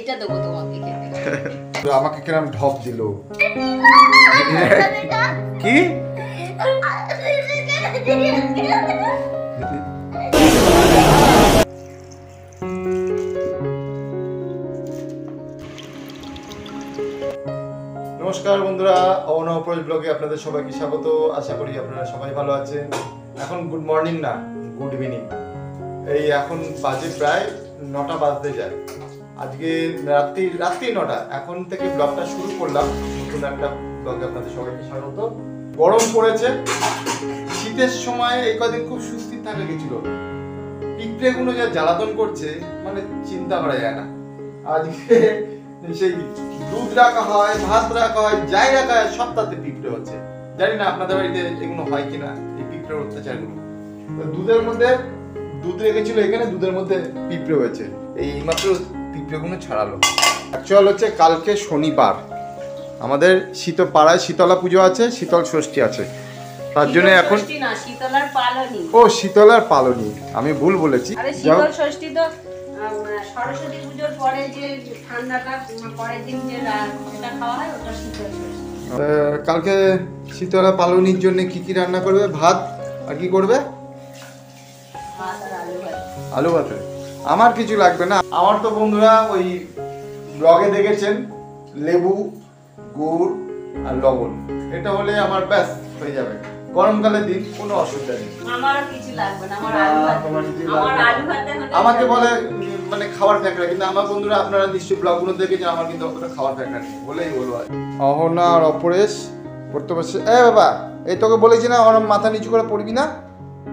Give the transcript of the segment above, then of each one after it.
এইটা দেবো তোমাকে খেতে। আমাকে কিরম ঢপ দিল কি? নমস্কার বন্ধুরা, অনপরজ ব্লগে আপনাদের সবাইকে স্বাগত। আশা করি আপনারা সবাই ভালো আছেন। এখন গুড মর্নিং না, গুড ইভিনিং। এই এখন বাজে প্রায় 9টা বাজতে যায়। আজকে রাত্রি 9টা। এখন থেকে ব্লগটা শুরু করলাম, নতুন একটা ব্লগে আপনাদের সবাইকে স্বাগত। গরম পড়েছে, শীতের সময় এই কদিন খুব সুস্থির থাকা গেছিল। পিঁপড়েগুলো যা জ্বালাতন করছে মানে চিন্তা করা যায় না। আজকে সেই দুধ রাখা হয়, ভাত রাখা হয়, যাই রাখা হয় সবটাতে পিঁপড়ে হচ্ছে। জানি না আপনাদের বাড়িতে এগুলো হয় কিনা, এই পিঁপড়ের অত্যাচারগুলো। দুধের মধ্যে দুধ রেখেছিল, এখানে দুধের মধ্যে পিঁপড়ে হয়েছে। এই মাত্র পিঁপড়েগুলো ছাড়ালো। অ্যাকচুয়াল হচ্ছে কালকে শনিবার, আমাদের পাড়ায় শীতলা পুজো আছে, শীতল ষষ্ঠী আছে। তার জন্য এখন শীতলার পালনি। ও শীতলার পালনি, আমি ভুল বলেছি। শীতল ষষ্ঠী তো সরস্বতী পুজোর পরে যে ঠান্ডাটা পরের দিন যেটা খাওয়া হয় ওটা শীতল ষষ্ঠী। কালকে শীতলা পালনির জন্য কি কি রান্না করবে? ভাত আর কি করবে? আলু ভাত। আমার কিছু লাগবে না। আমার তো বন্ধুরা ওই ব্লগে দেখেছেন লেবু, গুড় আর লবণ, এটা হলে আমার ব্যাস হয়ে যাবে। গরমকালের দিন কোনো অসুবিধা নেই। আমারও কিছু লাগবে না, আমার আলু ভাত। আমাকে বলে মানে খাবার ফ্যাক্টরি, কিন্তু আমার বন্ধুরা আপনারা নিশ্চয়ই ব্লগগুলো দেখেছেন, আমার কিন্তু অতটা খাবার ফ্যাক্টরি নেই বলেই বলবো। অহনা আর অপরেশ পড়তে বসে। বাবা, এই তোকে বলেছি না আমার মাথা নিচু করে পড়বি না?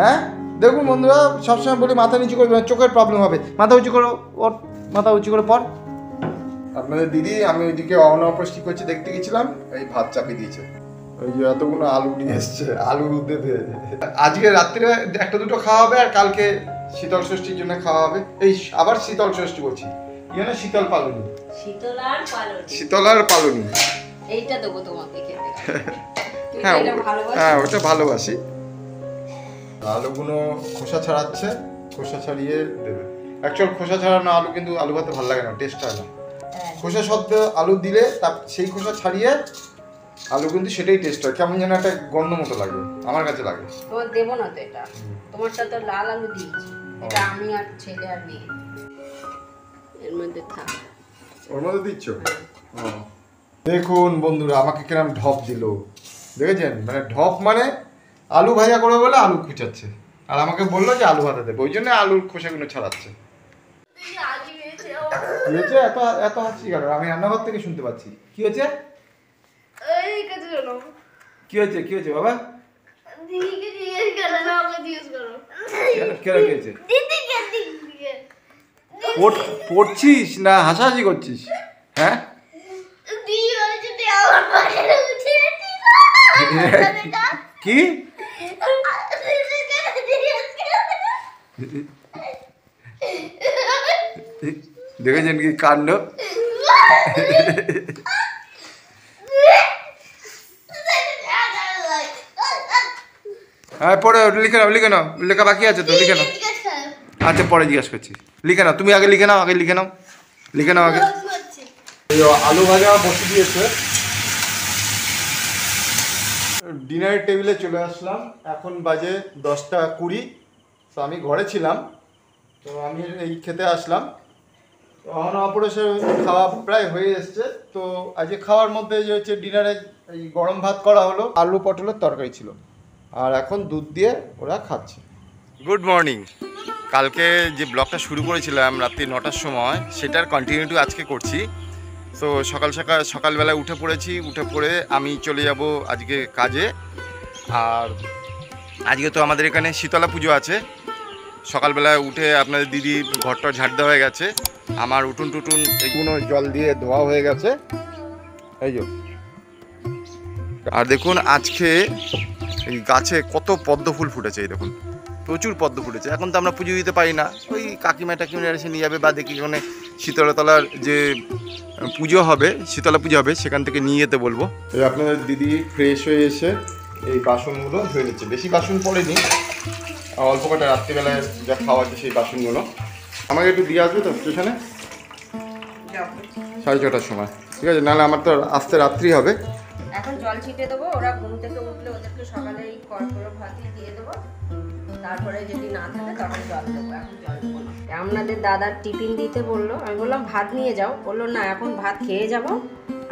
হ্যাঁ দেখুন বন্ধুরা, সবসময় বলি মাথা নিচু করবি না, চোখের প্রবলেম হবে। মাথা উঁচু করো, ওর মাথা উঁচু করে পড়। আপনাদের দিদি, আমি ওইদিকে অহনা অপরেশ কি করছে দেখতে গেছিলাম, এই ভাত চাপিয়ে দিয়েছে। ওই যে এতগুলো আলু নিয়ে এসছে, আলু দেবে। আজকে রাত্রে একটা দুটো খাওয়া হবে, আর কালকে শীতল ষষ্ঠীর জন্য খাওয়া হবে। এই আবার শীতল ষষ্ঠী বলছি, না শীতল পালনি। শীতলার পালনি এইটা দেবো তোমাকে খেতে। হ্যাঁ হ্যাঁ, ওটা ভালোবাসি। আলুগুলো খোসা ছাড়াচ্ছে, খোসা ছাড়িয়ে দেবে। অ্যাকচুয়াল খোসা ছাড়ানো আলু কিন্তু আলু ভাতে ভালো লাগে না, টেস্ট হয় না। খোসা সদ্য আলু দিলে সেই খোসা ছাড়িয়ে আলু কিন্তু সেটাই টেস্ট হয়, কেমন যেন একটা গন্ধ মতো লাগে, আমার কাছে লাগে। তোমার দেবো না তো এটা, তোমারটা তো লাল আলু দিয়েছি, এটা আমি আর ছেলে আর মেয়ে এর মধ্যে থাক। ওর মধ্যে দিচ্ছ? দেখুন বন্ধুরা, আমাকে কিরম ঢপ দিল দেখেছেন? মানে ঢপ মানে আলু ভাজা করবে বলে আলু কুচাচ্ছে, আর আমাকে বললো যে আলু ভাজা দেবে, ওই জন্য আলুর খোসাগুলো ছাড়াচ্ছে। এত এত হাসি কেন? আমি রান্নাঘর থেকে শুনতে পাচ্ছি। কি হয়েছে? কি হয়েছে? কি হয়েছে বাবা? পড়ছিস না হাসাহাসি করছিস? হ্যাঁ কি দেখেছেন কি কাণ্ড? হ্যাঁ পড়ে লিখে নাও, লিখে নাও, লেখা বাকি আছে তো, লিখে নাও। আচ্ছা পরে জিজ্ঞাসা করছি, লিখে নাও। তুমি আগে লিখে নাও, লিখে নাও, লিখে নাও আগে। আলু ভাজা বসে দিয়েছে, ডিনারের টেবিলে চলে আসলাম। এখন বাজে 10টা 20। তো আমি ঘরে ছিলাম, তো আমি এই খেতে আসলাম। তো এখন অপারেশন খাওয়া প্রায় হয়ে এসছে। তো আজকে খাওয়ার মধ্যে যে হচ্ছে ডিনারে এই গরম ভাত করা হলো, আলু পটলের তরকারি ছিল, আর এখন দুধ দিয়ে ওরা খাচ্ছে। Good morning. কালকে যে ব্লগটা শুরু করেছিলাম রাত্রি 9টার সময়, সেটার কন্টিনিউটি আজকে করছি। তো সকালবেলায় উঠে পড়েছি, উঠে পড়ে আমি চলে যাব আজকে কাজে। আর আজকে তো আমাদের এখানে শীতলা পুজো আছে। সকালবেলায় উঠে আপনাদের দিদি ঘরটা ঝাড় দেওয়া হয়ে গেছে, আমার উঠুন টুটুন এগুলো জল দিয়ে ধোয়া হয়ে গেছে, এই যে। আর দেখুন আজকে এই গাছে কত পদ্ম ফুল ফুটেছে, এই দেখুন প্রচুর পদ্ম ফুটেছে। এখন তো আমরা পুজো দিতে পারি না, ওই কাকিমা এসে নিয়ে যাবে, বা দেখি ওখানে শীতলতলার যে পুজো হবে, শীতলা পুজো হবে, সেখান থেকে নিয়ে যেতে বলবো। এই আপনাদের দিদি ফ্রেশ হয়ে এসে এই বাসনগুলো ধুয়ে নিচ্ছে। বেশি বাসন পড়েনি, অল্প কটা রাত্রিবেলায় যা খাওয়া আছে সেই বাসনগুলো। আমাকে একটু দিয়ে আসবে তো স্টেশনে? যাবো 6:30টার সময়, ঠিক আছে? নাহলে আমার তো আসতে রাত্রি হবে। এখন জল ছিটে দেবো, ওরা ঘুম থেকে উঠলে ওদেরকে সকালে এই কড়কড়ো ভাতই দিয়ে দেবো, তারপরে যদি না থাকে তখন জল দেবো, এখন জল দেবো না। আপনাদের দাদার টিফিন দিতে বললো, আমি বললাম ভাত নিয়ে যাও, বললো না এখন ভাত খেয়ে যাব,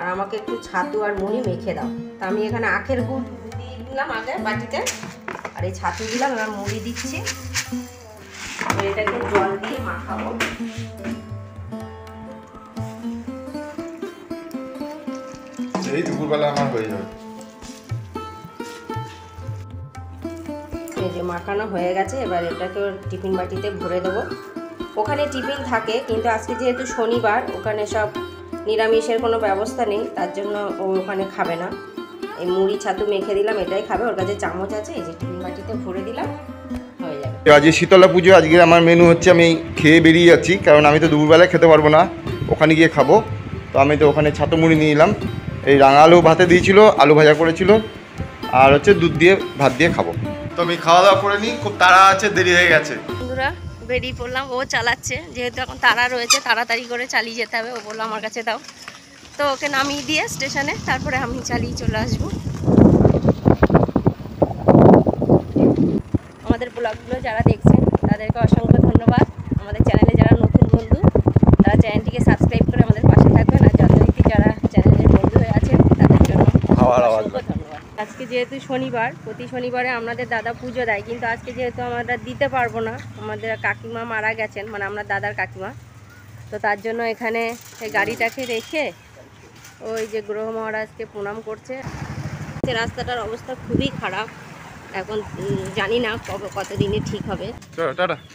আর আমাকে একটু ছাতু আর মুড়ি মেখে দাও। তা আমি এখানে আখের গুড় দিয়ে দিলাম আগে বাটিতে, আর এই ছাতু দিলাম, এবার মুড়ি দিচ্ছি, এটাকে জল দিয়ে মাখাবো। এই দুপুরবেলা আমার হয়ে যাবে। এই যে মাখানো হয়ে গেছে, এবার এটাকে টিফিন বাটিতে ভরে দেবো। ওখানে টিফিন থাকে, কিন্তু আজকে যেহেতু শনিবার, ওখানে সব নিরামিষের কোনো ব্যবস্থা নেই, তার জন্য ও ওখানে খাবে না। এই মুড়ি ছাতু মেখে দিলাম, এটাই খাবে, ওর কাছে চামচ আছে, এই যে টিফিন বাটিতে ভরে দিলাম, হয়ে যাবে। আজকে শীতলা পুজো, আজকে আমার মেনু হচ্ছে আমি খেয়ে বেরিয়ে যাচ্ছি, কারণ আমি তো দুপুরবেলায় খেতে পারবো না, ওখানে গিয়ে খাবো। তো আমি তো ওখানে ছাতু মুড়ি নিয়ে নিলাম, এই রাঙা আলু ভাতে দিয়েছিল, আলু ভাজা করেছিল, আর হচ্ছে দুধ দিয়ে ভাত দিয়ে খাবো। তো আমি খাওয়া দাওয়া করে নিই, খুব তাড়া আছে, দেরি হয়ে গেছে। বন্ধুরা বেরিয়ে পড়লাম, ও চালাচ্ছে, যেহেতু এখন তাড়া রয়েছে, তাড়াতাড়ি করে চালিয়ে যেতে হবে। ও বললো আমার কাছে দাও, তো ওকে নামিয়ে দিয়ে স্টেশনে, তারপরে আমি চালিয়ে চলে আসবো। আমাদের ব্লগগুলো যারা দেখছেন তাদেরকে অসংখ্য ধন্যবাদ। আমাদের চ্যানেলে যারা নতুন বন্ধু, তারা চ্যানেলটিকে সাবস্ক্রাইব করে আমাদের পাশে থাকবেন, আর যথারীতি যারা চ্যানেলের বন্ধু হয়ে আছেন তাদের জন্য অসংখ্য ধন্যবাদ। আজকে যেহেতু শনিবার, প্রতি শনিবারে আমাদের দাদা পুজো দেয়, কিন্তু আজকে যেহেতু আমরা দিতে পারবো না, আমাদের কাকিমা মারা গেছেন, মানে আমরা দাদার কাকিমা, তো তার জন্য এখানে এই গাড়িটাকে রেখে ওই যে গ্রহ মহারাজকে প্রণাম করছে। রাস্তাটার অবস্থা খুবই খারাপ, এখন জানি না কতদিনে ঠিক হবে।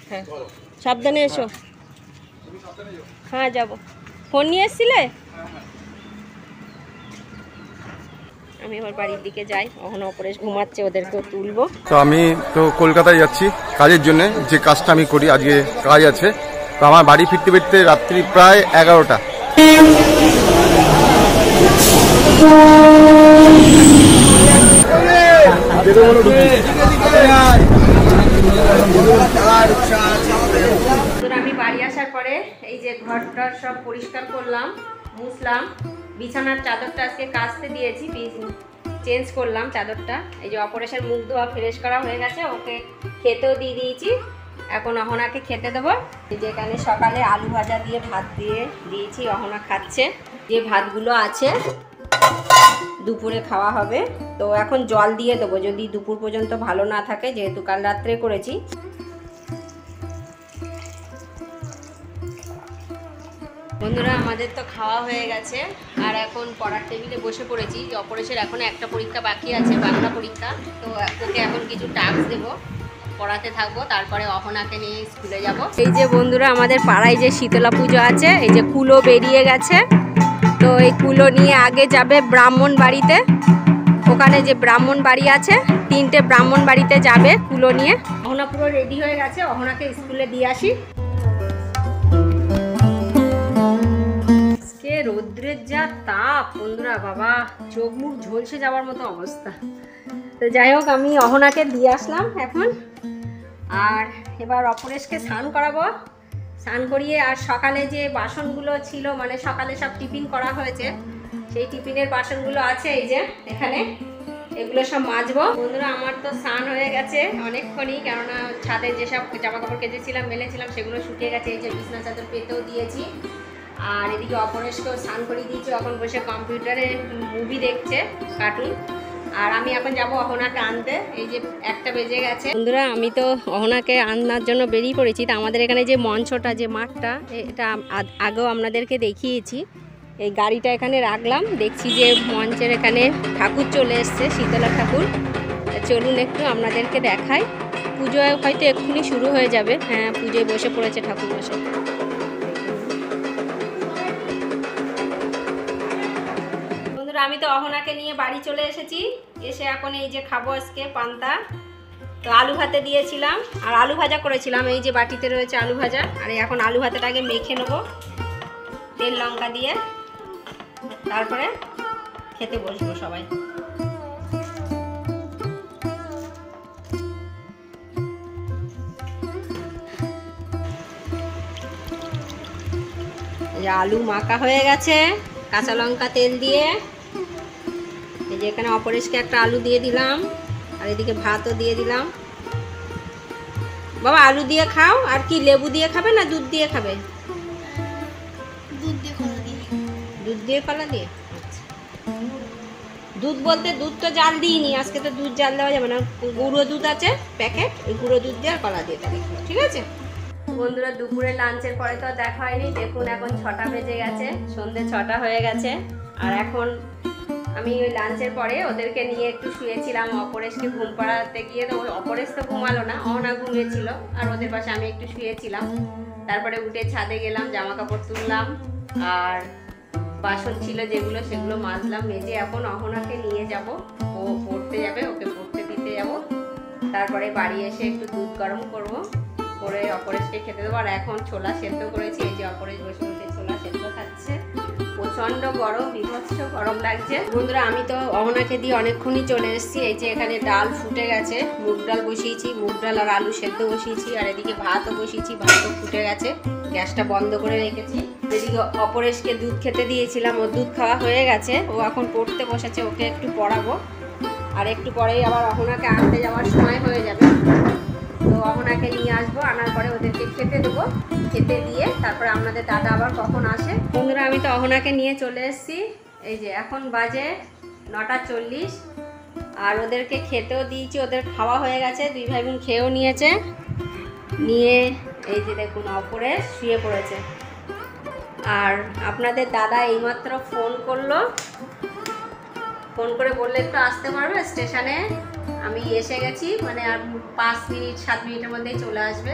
হ্যাঁ সাবধানে এসো। হ্যাঁ যাবো। ফোন নিয়ে এসছিলে? আমি আমার বাড়ির দিকে যাই, এখন অপরেশ ঘুমাচ্ছে, ওদেরকেও তুলবো। তো আমি তো কলকাতায় যাচ্ছি কাজের জন্য, যে কাজটা আমি করি, আজকে কাজ আছে। তো আমার বাড়ি ফিরতে ফিরতে রাত্রি প্রায় 11টা। আমি বাড়ি আসার পরে এই যে ঘরটা সব পরিষ্কার করলাম, মুছলাম, বিছানার চাদরটা আজকে কাচতে দিয়েছি, চেঞ্জ করলাম চাদরটা। এই যে অপারেশন মুখ ধোয়া ফ্রেশ করা হয়ে গেছে, ওকে খেতেও দিয়ে দিয়েছি, এখন অহনাকে খেতে দেবো। যেখানে সকালে আলু ভাজা দিয়ে ভাত দিয়েছি, অহনা খাচ্ছে। যে ভাতগুলো আছে দুপুরে খাওয়া হবে, তো এখন জল দিয়ে দেবো, যদি দুপুর পর্যন্ত ভালো না থাকে, যেহেতু কাল রাত্রে করেছি। বন্ধুরা আমাদের তো খাওয়া হয়ে গেছে, আর এখন পড়ার টেবিলে বসে পড়েছি। অপরেশের এখন একটা পরীক্ষা বাকি আছে, বাংলা পরীক্ষা, তো ওকে এখন কিছু টাস্ক দেবো, পড়াতে থাকবো, তারপরে অহনাকে নিয়ে স্কুলে যাব। এই যে বন্ধুরা আমাদের পাড়ায় যে শীতলা পুজো আছে, এই যে কুলো বেরিয়ে গেছে, তো এই কুলো নিয়ে আগে যাবে ব্রাহ্মণ বাড়িতে। ওখানে যে ব্রাহ্মণ বাড়ি আছে, 3টে ব্রাহ্মণ বাড়িতে যাবে কুলো নিয়ে। অহনা পুরো রেডি হয়ে গেছে, অহনাকে স্কুলে দিয়ে আসি। আজকে রৌদ্রের যা তাপ বন্ধুরা, বাবা চোখ মুখ ঝলসে যাওয়ার মতো অবস্থা। তো যাই হোক, আমি অহনাকে দিয়ে আসলাম এখন, আর এবার অপরেশকে স্নান করাবো। স্নান করিয়ে, আর সকালে যে বাসনগুলো ছিল, মানে সকালে সব টিফিন করা হয়েছে, সেই টিফিনের বাসনগুলো আছে এই যে এখানে, এগুলো সব মাজবো। বন্ধুরা আমার তো স্নান হয়ে গেছে অনেকক্ষণই, কেননা ছাদে যেসব জামা কাপড় কেচেছিলাম মেলেছিলাম সেগুলো শুকিয়ে গেছে। এই যে বিছনা চাদর পেতেও দিয়েছি, আর এদিকে অপরেশকেও স্নান করে দিয়েছি, এখন বসে কম্পিউটারে মুভি দেখছে, কার্টুন। আর আমি এখন যাব অহনাকে আনতে, এই যে 1টা বেজে গেছে। বন্ধুরা আমি তো অহনাকে আনার জন্য বেরিয়ে পড়েছি। তো আমাদের এখানে যে মঞ্চটা, যে মাঠটা, এটা আগেও আপনাদেরকে দেখিয়েছি। এই গাড়িটা এখানে রাখলাম, দেখছি যে মঞ্চের এখানে ঠাকুর চলে এসছে, শীতলা ঠাকুর। চলুন একটু আপনাদেরকে দেখাই। পুজো হয়তো এক্ষুনি শুরু হয়ে যাবে। হ্যাঁ পুজোয় বসে পড়েছে ঠাকুর বসে। আমি তো অহনাকে নিয়ে বাড়ি চলে এসেছি, এসে এখন এই যে খাবো আজকে পান্তা। তো আলু ভাতে দিয়েছিলাম, আর আলু ভাজা করেছিলাম, এই যে বাটিতে রয়েছে আলু ভাজা। আর এখন আলু ভাতেটাকে মেখে নেবো তেল লঙ্কা দিয়ে, তারপরে খেতে বসবো সবাই। এই যে আলু মাখা হয়ে গেছে কাঁচা লঙ্কা তেল দিয়ে। এই যে এখানে অপরেশকে একটা আলু দিয়ে দিলাম, আর এদিকে ভাতও দিয়ে দিলাম। বাবা আলু দিয়ে খাও, আর কি লেবু দিয়ে খাবে না দুধ দিয়ে খাবে? দুধ দিয়ে কলা দিয়ে। দুধ দিয়ে কলা দিয়ে? আচ্ছা। দুধ বলতে দুধ তো জাল দিইনি আজকে, তো দুধ জাল দেওয়া যাবে না। গুঁড়ো দুধ আছে প্যাকেট, ওই গুঁড়ো দুধ দিয়ে আর কলা দিয়ে তাহলে খাও, ঠিক আছে? বন্ধুরা দুপুরে লাঞ্চের পরে তো দেখা হয়নি। দেখুন এখন 6টা বেজে গেছে, সন্ধ্যে 6টা হয়ে গেছে। আর এখন আমি ওই লাঞ্চের পরে ওদেরকে নিয়ে একটু শুয়েছিলাম। অপরেশকে ঘুম পাড়াতে গিয়ে তো অপরেশ তো ঘুমালো না, অহনা ঘুমিয়েছিল, আর ওদের পাশে আমি একটু শুয়েছিলাম। তারপরে উঠে ছাদে গেলাম, জামা কাপড় তুললাম, আর বাসন ছিল যেগুলো সেগুলো মাজলাম, মেজে এখন অহনাকে নিয়ে যাব। ও পড়তে যাবে, ওকে পড়তে দিতে যাব। তারপরে বাড়ি এসে একটু দুধ গরম করব, করে অপরেশকে খেতে দেবো। আর এখন ছোলা সেদ্ধ করেছি, এই যে অপরেশ বসে বসে ছোলা সেদ্ধ খাচ্ছে। প্রচণ্ড গরম, বিভৎস গরম লাগছে। বন্ধুরা আমি তো অহনাকে দিয়ে অনেকক্ষণই চলে এসেছি। এই যে এখানে ডাল ফুটে গেছে, মুগ ডাল বসিয়েছি, মুগ ডাল আর আলু সেদ্ধ বসিয়েছি, আর এদিকে ভাতও বসিয়েছি, ভাতও ফুটে গেছে। গ্যাসটা বন্ধ করে রেখেছি। এদিকে অপরেশকে দুধ খেতে দিয়েছিলাম, ওর দুধ খাওয়া হয়ে গেছে, ও এখন পড়তে বসেছে, ওকে একটু পড়াবো। আর একটু পরেই আবার অহনাকে আনতে যাওয়ার সময় হয়ে যাবে, তো অহনাকে নিয়ে আসবো। আনার পরে ওদেরকে খেতে দেবো, খেতে দিয়ে তারপরে আপনাদের দাদা আবার কখন আসে। বন্ধুরা আমি তো অহনাকে নিয়ে চলে এসেছি। এই যে এখন বাজে 9:40, আর ওদেরকে খেতেও দিয়েছি, ওদের খাওয়া হয়ে গেছে, দুই ভাই বোন খেয়েও নিয়েছে। নিয়ে এই যে দেখুন অপরেশ শুয়ে পড়েছে। আর আপনাদের দাদা এইমাত্র ফোন করলো, ফোন করে বললে একটু আসতে পারবে স্টেশনে। আমি এসে গেছি, মানে আর 5 মিনিট 7 মিনিটের মধ্যেই চলে আসবে।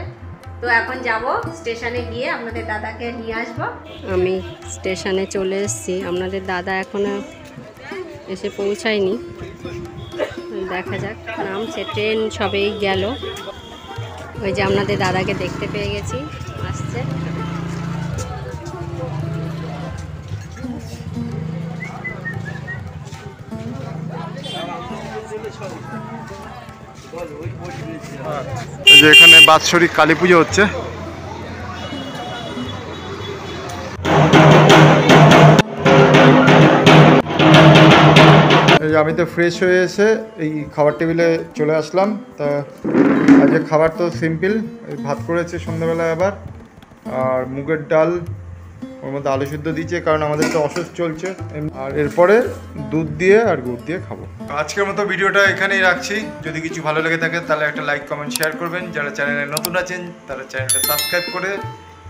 তো এখন যাব স্টেশনে গিয়ে আপনাদের দাদাকে নিয়ে আসব। আমি স্টেশনে চলে এসেছি, আপনাদের দাদা এখনো এসে পৌঁছায়নি। দেখা যাক, নামছে, ট্রেন সবেই গেল। ওই যে আপনাদের দাদাকে দেখতে পেয়ে গেছি, আসছে। এই যে এখানে বাৎসরিক কালী পুজো হচ্ছে। এই যে আমি তো ফ্রেশ হয়ে এসে এই খাবার টেবিলে চলে আসলাম। তা আজকে খাবার তো সিম্পল, এই ভাত করেছে সন্ধ্যাবেলায় আবার, আর মুগের ডাল, ওর মধ্যে আলু সিদ্ধ দিয়েছে, কারণ আমাদের তো অসুস্থ চলছে। আর এরপরে দুধ দিয়ে আর গুড় দিয়ে খাবো। আজকের মতো ভিডিওটা এখানেই রাখছি। যদি কিছু ভালো লেগে থাকে তাহলে একটা লাইক কমেন্ট শেয়ার করবেন। যারা চ্যানেলে নতুন আছেন তারা চ্যানেলটা সাবস্ক্রাইব করে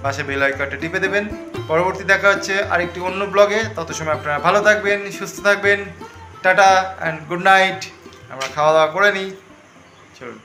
পাশে বেল আইকনটা টিপে দেবেন। পরবর্তী দেখা হচ্ছে আরেকটি অন্য ব্লগে। তত সময় আপনারা ভালো থাকবেন, সুস্থ থাকবেন। Tata and good night. আমরা খাওয়া দাওয়া করে নিই, চলুন।